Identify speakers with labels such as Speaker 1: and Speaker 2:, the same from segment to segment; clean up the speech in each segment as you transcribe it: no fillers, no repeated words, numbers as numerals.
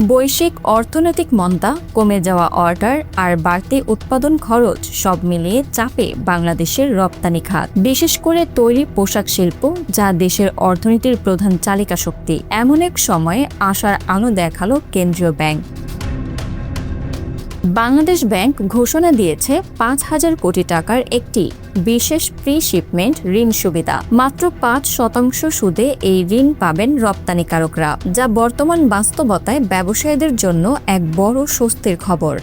Speaker 1: বৈশ্বিক অর্থনৈতিক মন্দা, কমে যাওয়া অর্ডার আর বাড়তি উৎপাদন খরচ সব মিলিয়ে চাপে বাংলাদেশের রপ্তানি খাত, বিশেষ করে তৈরি পোশাক শিল্প, যা দেশের অর্থনীতির প্রধান চালিকা শক্তি। এমন এক সময়ে আশার আলো দেখালো কেন্দ্রীয় ব্যাংক। বাংলাদেশ ব্যাংক ঘোষণা দিয়েছে ৫,০০০ কোটি টাকার একটি বিশেষ প্রি শিপমেন্ট ঋণ সুবিধা। মাত্র ৫% সুদে এই ঋণ পাবেন রপ্তানিকারকরা, যা বর্তমান বাস্তবতায় ব্যবসায়ীদের জন্য এক বড় স্বস্তির খবর।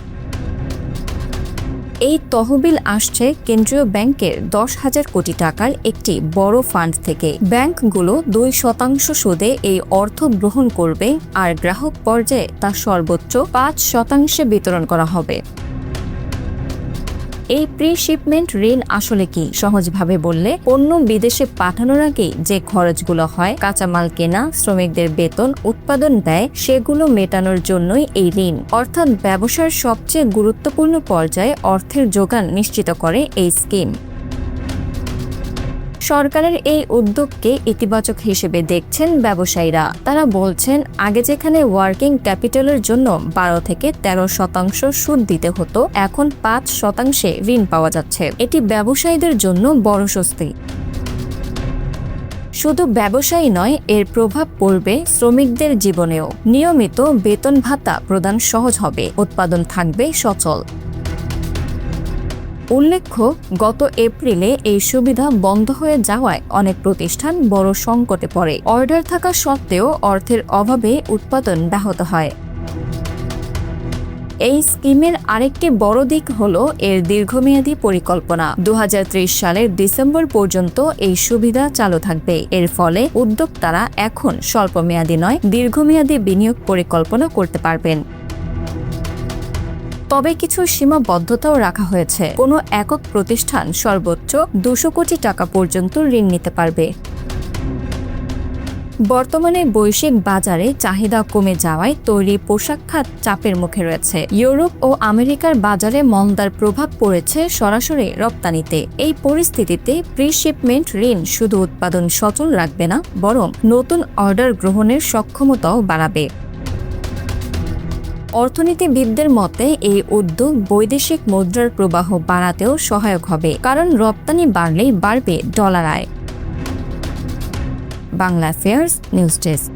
Speaker 1: এই তহবিল আসছে কেন্দ্রীয় ব্যাংকের ১০,০০০ কোটি টাকার একটি বড় ফান্ড থেকে। ব্যাংকগুলো ২% সুদে এই অর্থ গ্রহণ করবে, আর গ্রাহক পর্যায়ে তা সর্বোচ্চ ৫% বিতরণ করা হবে। এই প্রি শিপমেন্ট ঋণ আসলে কি? সহজভাবে বললে, পণ্য বিদেশে পাঠানোর আগেই যে খরচগুলো হয়, কাঁচামাল কেনা, শ্রমিকদের বেতন, উৎপাদন ব্যয়, সেগুলো মেটানোর জন্যই এই ঋণ। অর্থাৎ ব্যবসার সবচেয়ে গুরুত্বপূর্ণ পর্যায়ে অর্থের যোগান নিশ্চিত করে এই স্কিম। সরকারের এই উদ্যোগকে ইতিবাচক হিসেবে দেখছেন ব্যবসায়ীরা। তারা বলছেন, আগে যেখানে ওয়ার্কিং ক্যাপিটালের জন্য ১২ থেকে ১৩% সুদ দিতে হতো, এখন ৫% ঋণ পাওয়া যাচ্ছে। এটি ব্যবসায়ীদের জন্য বড় স্বস্তি। শুধু ব্যবসায়ী নয়, এর প্রভাব পড়বে শ্রমিকদের জীবনেও। নিয়মিত বেতন ভাতা প্রদান সহজ হবে, উৎপাদন থাকবে সচল। উল্লেখ্য, গত এপ্রিলে এই সুবিধা বন্ধ হয়ে যাওয়ায় অনেক প্রতিষ্ঠান বড় সংকটে পড়ে। অর্ডার থাকা সত্ত্বেও অর্থের অভাবে উৎপাদন ব্যাহত হয়। এই স্কিমের আরেকটি বড় দিক হলো এর দীর্ঘমেয়াদী পরিকল্পনা। ২০৩০ সালের ডিসেম্বর পর্যন্ত এই সুবিধা চালু থাকবে। এর ফলে উদ্যোক্তারা এখন স্বল্পমেয়াদী নয়, দীর্ঘমেয়াদী বিনিয়োগ পরিকল্পনা করতে পারবেন। তবে কিছু সীমাবদ্ধতাও রাখা হয়েছে। কোনো একক প্রতিষ্ঠান সর্বোচ্চ ২০০ কোটি টাকা পর্যন্ত ঋণ নিতে পারবে। বর্তমানে বৈশ্বিক বাজারে চাহিদা কমে যাওয়ায় তৈরি পোশাক খাত চাপের মুখে রয়েছে। ইউরোপ ও আমেরিকার বাজারে মন্দার প্রভাব পড়েছে সরাসরি রপ্তানিতে। এই পরিস্থিতিতে প্রি শিপমেন্ট ঋণ শুধু উৎপাদন সচল রাখবে না, বরং নতুন অর্ডার গ্রহণের সক্ষমতাও বাড়াবে। অর্থনীতিবিদদের মতে, এই উদ্যোগ বৈদেশিক মুদ্রার প্রবাহ বাড়াতেও সহায়ক হবে, কারণ রপ্তানি বাড়লেই বাড়বে ডলার আয়। Bangla affairs news desk.